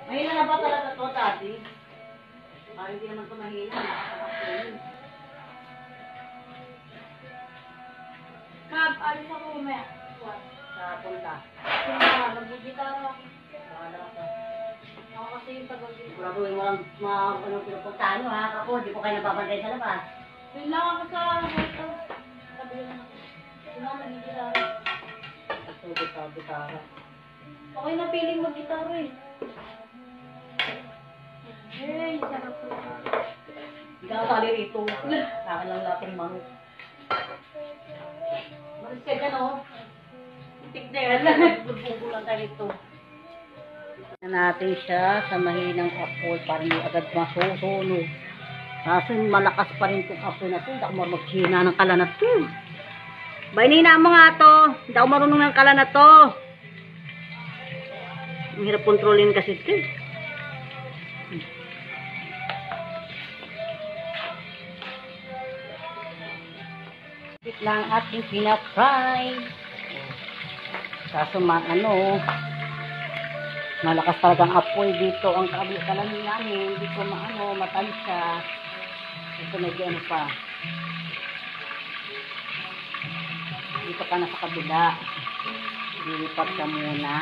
Mahina na ba talaga to, Tati? Parang hindi naman ito mahina. Kab, alis ako umaya. Sa punta. Magbibitara ako. Bahala ka. Ako kasi yung tagal-dito. Siguraduhin mo lang anong pinupuntahan nyo, ha? Ako, di ko kayo nababantay sa labas. Yun lang ako sa White House. Sabi yun ako. Yun lang nagbibitara. Ito, gitara. Ako yung napiling mag-gitara eh. Hey, sarap po. Hindi ka nasali rito. Akin lang lating manok. Maris ka dyan, oh. Tignan. Magbubugo lang tayo ito. Natin siya sa mahinang apoy para hindi agad masusunog. Kaso malakas pa rin itong apoy na ito. Hindi ako marunong maghina ng kala na ito. Bainina mo nga ito. Hindi ako marunong ng kala na ito. Ang hirap kontrolin kasi ito. Ito lang ating pinafry. Kaso malakas talagang apoy dito ang kalan namin. Hindi ko matansya. Ito medyo pa. Dito ka na sa kabila. Dilipat ka muna.